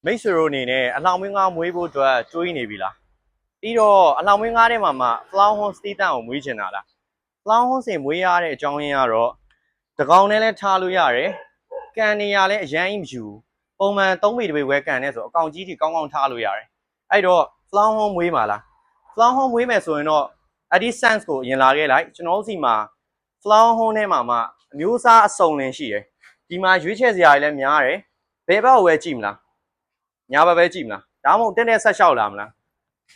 မိတ်ဆွေတို့အနေနဲ့အလောင်းမင်းငါးမွေးဖို့အတွက်တွေးနေပြီလားပြီးတော့အလောင်းမင်းငါးထဲမှာမှ flower horn စတီးတန်ကိုမွေးချင်တာလား flower horn စင်မွေးရတဲ့အကြောင်းရင်းကတော့တကောင်နဲ့လည်းထားလို့ရတယ်ကန်နေရလည်းအရန်ကြီးမယူပုံမှန်3ပေတပေဝဲကန်နေဆိုအကောင်ကြီးကြီးကောင်းကောင်းထားလို့ရတယ်အဲ့တော့ flower horn မွေးမှာလား flower horn မွေးမယ်ဆိုရင်တော့ Eddie Sands ကိုအရင်လာခဲ့လိုက်ကျွန်တော်တို့စီမှာ flower horn ထဲမှာမှအမျိုးအစားအစုံလင်ရှိတယ်ဒီမှာရွေးချယ်စရာတွေလည်းများတယ်ဘယ်ဘက်ကိုပဲကြည့်မလားညာဘက်ပဲကြည့်မလားဒါမှမဟုတ်တက်တက်ဆက်လျှောက်လာမလား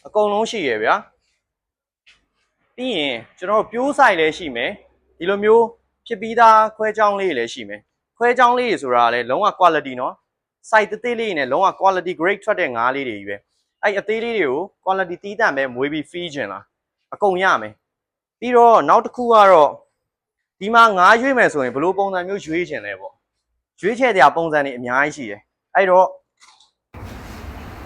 အကုန်လုံးရှိရဗျာပြီးရင်ကျွန်တော်တို့ပြိုးဆိုင်လည်းရှိမယ်ဒီလိုမျိုးဖြစ်ပြီးသားခွဲချောင်းလေးလည်းရှိမယ်ခွဲချောင်းလေးတွေဆိုတာလည်းလုံးဝ quality เนาะ site သေးသေးလေးနဲ့လုံးဝ quality grade ထွက်တဲ့ငါးလေးတွေကြီးပဲအဲ့အသေးလေးတွေကို quality တီးတန့်ပဲမွေးပြီး feed ခြင်းလားအကုန်ရမယ်ပြီးတော့နောက်တစ်ခုကတော့ဒီမှာငါးရွေးမယ်ဆိုရင်ဘယ်လိုပုံစံမျိုးရွေးခြင်းလဲပေါ့ရွေးချယ်တရားပုံစံတွေအများကြီးရှိတယ်အဲ့တော့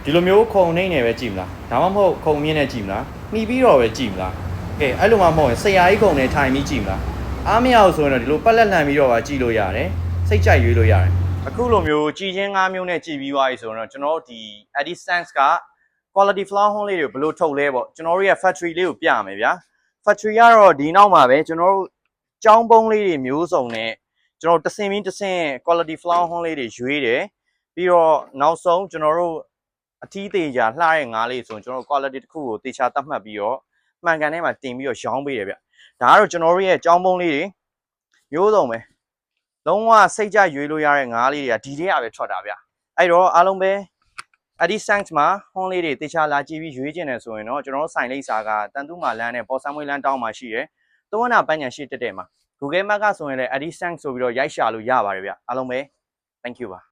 ဒီလိုမျိုးခုံနှိမ့်နေပဲကြည့်မလားဒါမှမဟုတ်ခုံမြင့်နဲ့ကြည့်မလားမှီပြီးတော့ပဲကြည့်မလားကဲအဲ့လိုမှမဟုတ်ရင်ဆရာကြီးခုံနဲ့ထိုင်ပြီးကြည့်မလားအားမရဘူးဆိုရင်တော့ဒီလိုပတ်လက်လှန်ပြီးတော့ပါကြည့်လို့ရတယ်စိတ်ကြိုက်ရွေးလို့ရတယ်အခုလိုမျိုးကြည်ချင်း၅မျိုးနဲ့ကြည်ပြီးသွားပြီဆိုတော့ကျွန်တော်တို့ဒီ Eddie Sands က quality flower horn လေးတွေဘယ်လိုထုတ်လဲပေါ့ကျွန်တော်တို့ရဲ့ factory လေးကိုပြမယ်ဗျာ factory ကတော့ဒီနောက်မှာပဲကျွန်တော်တို့ចောင်းပုံးလေးတွေမျိုးစုံနဲ့ကျွန်တော်တဆင်ပြီးတဆင် quality flower horn လေးတွေရွေးတယ်ပြီးတော့နောက်ဆုံးကျွန်တော်တို့အထီးသေးကြလှတဲ့ငါးလေးဆိုရင်ကျွန်တော်တို့ quality တစ်ခုကိုတေချာသတ်မှတ်ပြီးတော့မှန်ကန်ထဲမှာတင်ပြီးတော့ရောင်းပေးတယ်ဗျဒါကတော့ကျွန်တော်တို့ရဲ့ចောင်းပုံးလေးတွေမျိုးစုံပဲလုံးဝစိတ်ကြရွေးလို့ရတဲ့ငါးလေးတွေကဒီထဲကပဲထွက်တာဗျအဲ့တော့အားလုံးပဲEddie Sands မှာဟွန်းလေးတွေတေချာလာကြည့်ပြီးရွေးကျင်တယ်ဆိုရင်တော့ကျွန်တော်တို့ဆိုင်လိပ်စာကတန်တူးမာလမ်းနဲ့ပေါ်ဆန်းမွေးလမ်းတောင်းမှာရှိတယ်။သုံးဝနာပန်းညာရှိတက်တဲ့မှာ Google Map ကဆိုရင်လည်း Eddie Sands ဆိုပြီးတော့ရိုက်ရှာလို့ရပါတယ်ဗျအားလုံးပဲ Thank you ပါ